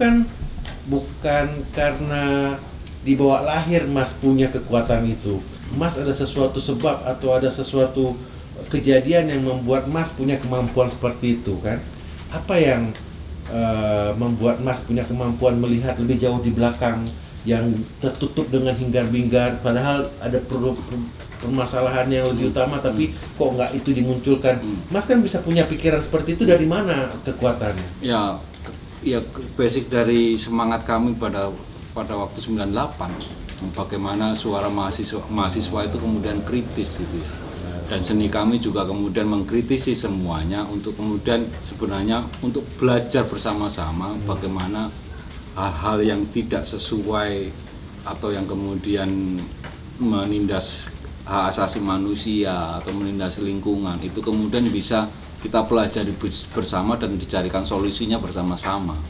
Kan bukan karena dibawa lahir Mas punya kekuatan itu. Mas ada sesuatu sebab atau ada sesuatu kejadian yang membuat Mas punya kemampuan seperti itu kan? Apa yang membuat Mas punya kemampuan melihat lebih jauh di belakang yang tertutup dengan hingar-bingar, padahal ada permasalahan yang lebih utama, tapi kok nggak itu dimunculkan? Mas kan bisa punya pikiran seperti itu, dari mana kekuatannya? Ya, ya basic dari semangat kami pada waktu 98, bagaimana suara mahasiswa itu kemudian kritis gitu ya. Dan seni kami juga kemudian mengkritisi semuanya untuk kemudian sebenarnya untuk belajar bersama-sama bagaimana hal-hal yang tidak sesuai atau yang kemudian menindas hak asasi manusia atau menindas lingkungan itu kemudian bisa kita pelajari bersama dan dicarikan solusinya bersama-sama.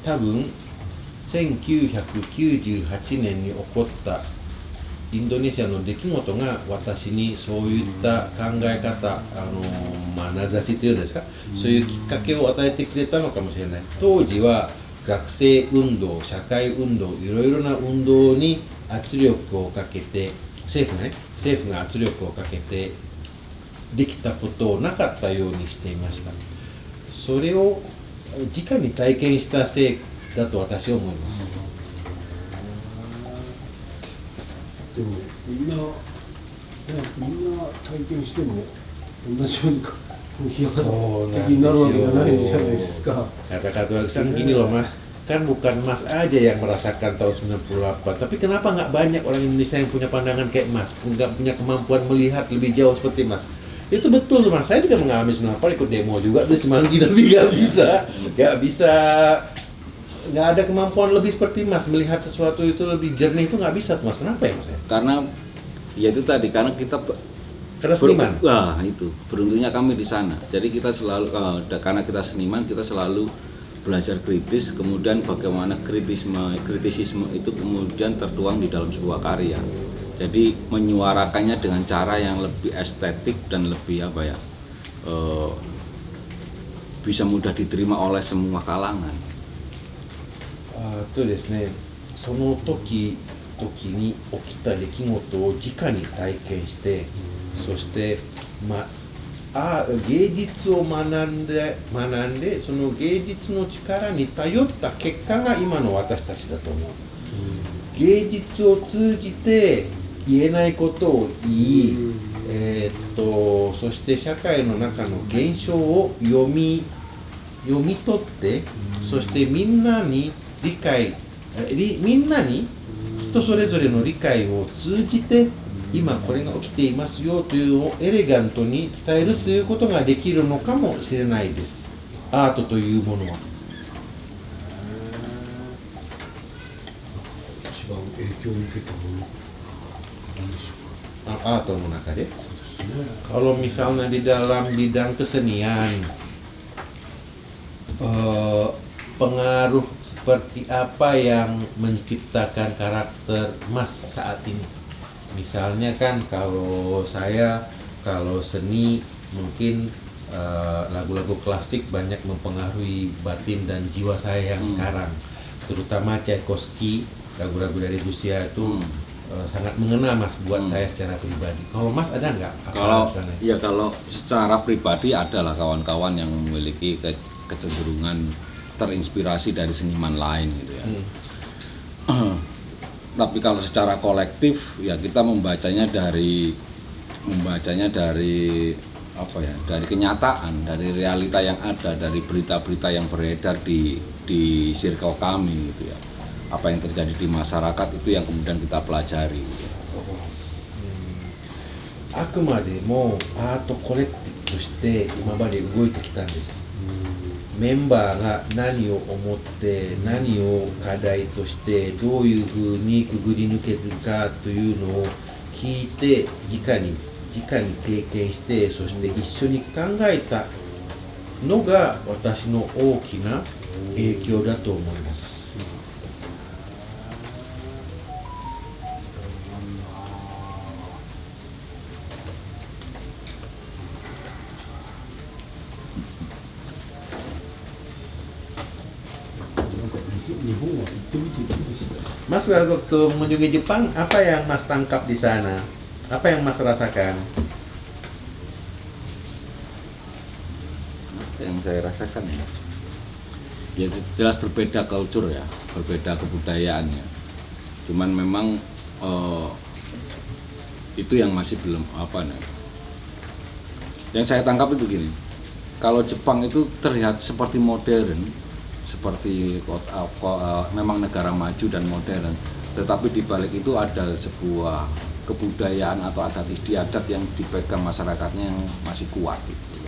多分1998年に起こったインドネシアの出来事が私にそういった考え方、名指しというんですか、そういうきっかけを与えてくれたのかもしれない。当時は学生運動、社会運動、いろいろな運動に圧力をかけて、政府が圧力をかけてできたことをなかったようにしていました。それを直に体験したせいだと私は思います。でもみんな体験しても同じように批判的になるわけじゃないじゃないですか。Kata-kata Aksan gini loh Mas, kan bukan Mas aja yang merasakan tahun 98, tapi kenapa nggak banyak orang Indonesia yang punya pandangan kayak Mas, nggak punya kemampuan melihat lebih jauh seperti Mas? Itu betul tuh Mas, saya juga mengalami 98, ikut demo juga di Semanggi, tapi nggak ada kemampuan lebih seperti Mas, melihat sesuatu itu lebih jernih itu nggak bisa tuh Mas. Kenapa ya Mas? Karena ya itu tadi, karena kita seniman. Itu beruntungnya kami di sana. Jadi kita selalu karena kita seniman, kita selalu belajar kritis, kemudian bagaimana kritisisme itu kemudian tertuang di dalam sebuah karya. Jadi menyuarakannya dengan cara yang lebih estetik dan lebih bisa mudah diterima oleh semua kalangan. そうですね、その時に起きた出来事を直に体験して、そして、芸術を学んでその芸術の力に頼った結果が今の私たちだと思う。芸術を通じて言えないことを言い、そして社会の中の現象を読み取って、そしてみんなに人それぞれの理解を通じて今これが起きていますよというのをエレガントに伝えるということができるのかもしれないです。アートというものは。一番影響を受けたものなんでしょうか。アートの中で。Kalau misalnya di dalam bidang kesenian, pengaruh seperti apa yang menciptakan karakter Mas saat ini? Misalnya kan kalau seni mungkin lagu-lagu klasik banyak mempengaruhi batin dan jiwa saya yang sekarang, terutama Tchaikovsky, lagu-lagu dari Rusia itu sangat mengena Mas buat saya secara pribadi. Kalau Mas ada nggak? Kalau secara pribadi adalah kawan-kawan yang memiliki kecenderungan terinspirasi dari seniman lain gitu ya. Tapi kalau secara kolektif ya kita membacanya dari dari kenyataan, dari realita yang ada, dari berita-berita yang beredar di circle kami gitu ya. Apa yang terjadi di masyarakat itu yang kemudian kita pelajari gitu ya. あくまでもアートコレクティブとして今まで動いてきたんです。メンバーが何を思って何を課題としてどういうふうにくぐり抜けるかというのを聞いて直に経験して、そして一緒に考えたのが私の大きな影響だと思います。日本は行ってみてどうでした？ Mas waktu mengunjungi Jepang, apa yang Mas tangkap di sana? Apa yang Mas rasakan? Apa yang saya rasakan ya? Ya jelas berbeda culture ya, berbeda kebudayaannya. Cuman memang itu yang masih belum apa nih. Yang saya tangkap itu gini, kalau Jepang itu terlihat seperti modern, seperti memang negara maju dan modern, tetapi di balik itu ada sebuah kebudayaan atau adat istiadat yang dipegang masyarakatnya yang masih kuat gitu.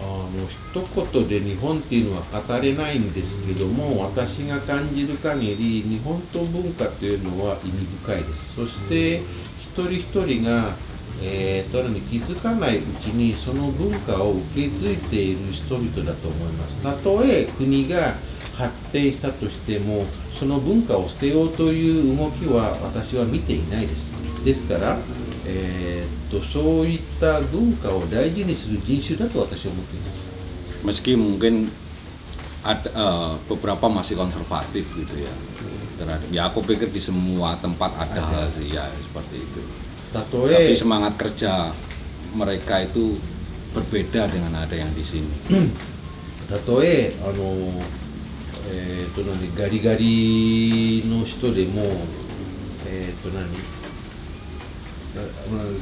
一言で日本っていうのは語れないんですけども、私が感じる限り日本と文化というのは意味深いです。そして一人一人が、気づかないうちにその文化を受け継いでいる人々だと思います。たとえ国が発展したとしても、その文化を捨てようという動きは私は見ていないです。ですから、そういった文化を大事にする人種だと私は思っています。 Meski mungkin ada beberapa masih konservatif gitu ya. Ya aku pikir di semua tempat ada sih ya seperti itu. Tapi semangat kerja mereka itu berbeda dengan ada yang di sini. たとえガリガリの人でも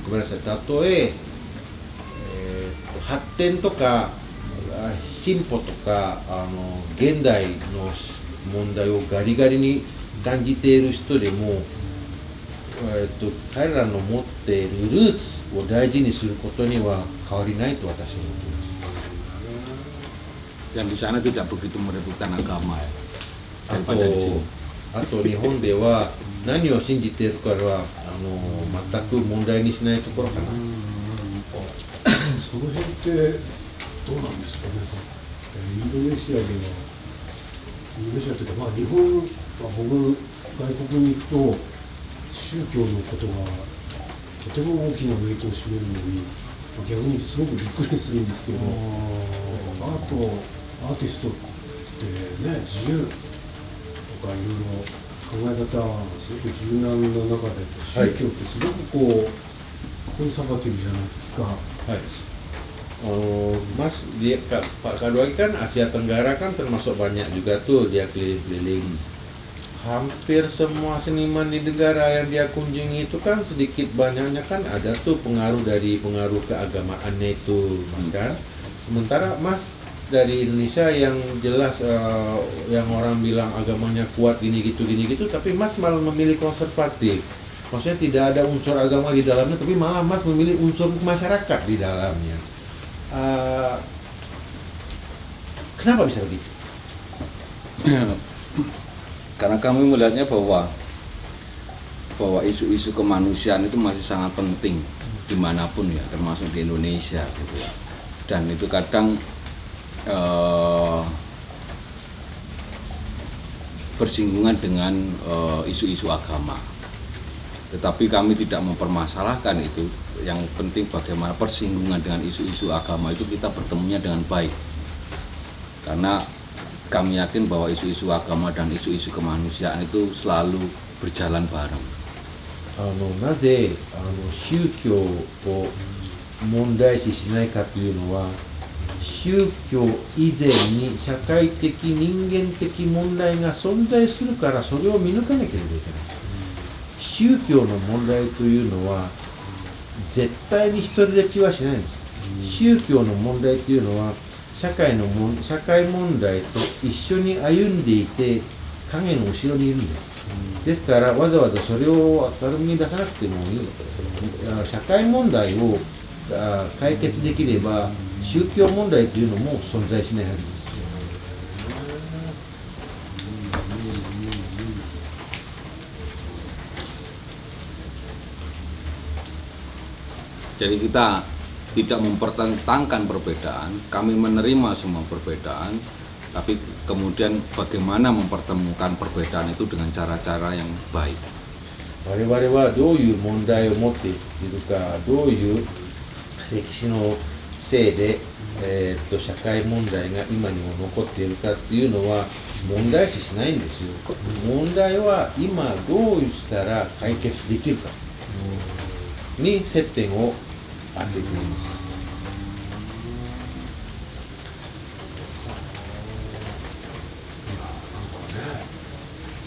ごめんなさい、たとえ発展とか進歩とか現代の問題をガリガリに感じている人でも、彼らの持っているルーツを大事にすることには変わりないと私は思っています。 Dan di sana tidak begitu merebutkan agama ya. あと日本では何を信じているかは全く問題にしないところかな。その辺ってどうなんですかね。インドネシアではインドネシアというか、日本は僕外国に行くと宗教のことがとても大きなウェイトを占めるのに逆にすごくびっくりするんですけど、アーティストってね、自由とかいろいろ考え方はすごく柔軟の中で、宗教ってすごくコンサバティブじゃないですか。はい。Mas, Pak Kaduagi kan Asia Tenggara kan termasuk banyak juga tuh dia keliling-keliling. Hampir semua seniman di negara yang dia kunjungi itu kan sedikit banyaknya kan ada tuh pengaruh keagamaannya itu, Mas kan. Sementara Mas dari Indonesia yang jelas yang orang bilang agamanya kuat gini gitu, tapi Mas malah memilih konservatif. Maksudnya tidak ada unsur agama di dalamnya, tapi malah Mas memilih unsur masyarakat di dalamnya. Kenapa bisa begitu? Karena kami melihatnya bahwa isu-isu kemanusiaan itu masih sangat penting dimanapun ya, termasuk di Indonesia gitu ya. Dan itu kadang bersinggungan dengan isu-isu agama. Tetapi kami tidak mempermasalahkan itu. Yang penting bagaimana persinggungan dengan isu-isu agama itu kita bertemunya dengan baik. Karena kami yakin bahwa isu-isu agama dan isu-isu kemanusiaan itu selalu berjalan bareng. なぜ宗教を問題視しないかというのは、宗教以前に社会的人間的問題が存在するから、それを見抜かなければいけない。宗教の問題というのは絶対に独り立ちはしないんです。宗教の問題というのは社会問題と一緒に歩んでいて影の後ろにいるんです。ですからわざわざそれを明るみに出さなくてもいい。社会問題を解決できれば宗教問題というのも存在しないはずです。 Jadi kita tidak mempertentangkan perbedaan, kami menerima semua perbedaan, tapi kemudian bagaimana mempertemukan perbedaan itu dengan cara-cara yang baik. 我々はどういう問題を持っているか、どういう歴史のせいで、社会問題が今にも残っているかっていうのは問題視しないんですよ。問題は今どうしたら解決できるかに接点を当てています。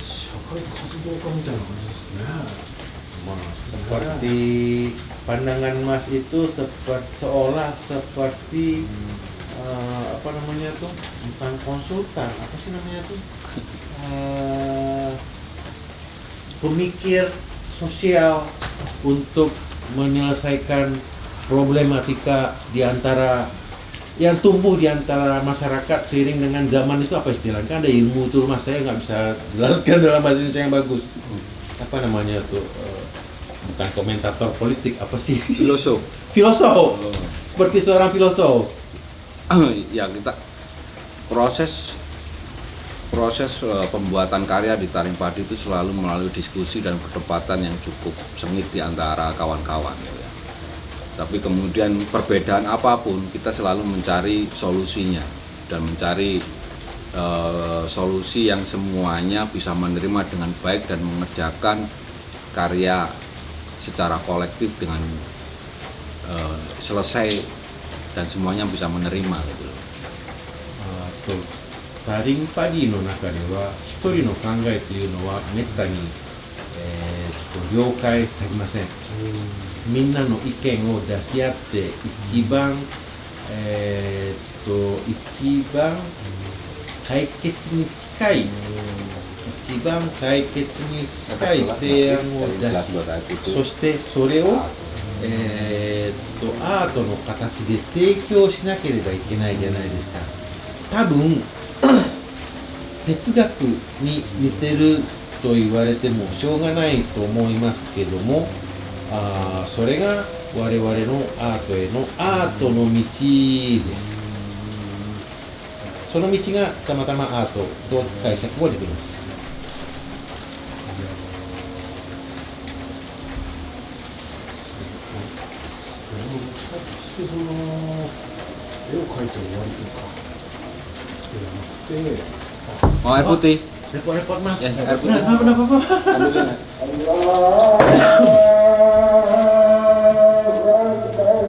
社会活動家みたいな感じですね。Seperti pandangan Mas itu seperti apa namanya tuh, bukan konsultan, apa sih namanya tuh, pemikir sosial untuk menyelesaikan problematika di antara yang tumbuh di antara masyarakat seiring dengan zaman itu. Apa istilahnya, kan ada ilmu tuh Mas, saya nggak bisa jelaskan dalam bahasa Indonesia yang bagus. Apa namanya tuh, bukan komentator politik, apa sih? Filosof. Filosof. Seperti seorang filosof. Ya, kita proses pembuatan karya di Taring Padi itu selalu melalui diskusi dan perdebatan yang cukup sengit di antara kawan-kawan. Tapi kemudian perbedaan apapun kita selalu mencari solusinya dan mencari solusi yang semuanya bisa menerima dengan baik dan mengerjakan karya secara kolektif dengan selesai dan semuanya bisa menerima gitu. タリンパディの中では一人の考えというのはめったに、了解されません。みんなの意見を出し合って一番解決に近い提案を出し、そしてそれをアートの形で提供しなければいけないじゃないですか。多分哲学に似てると言われてもしょうがないと思いますけども、それが我々のアートへのアートの道です。その道がたまたまアートと解釈ができます。その絵を描いて終わりとかじゃなくて、Mau air putih? Repot-repot Mas. Ya, air putih. Kenapa? Ambil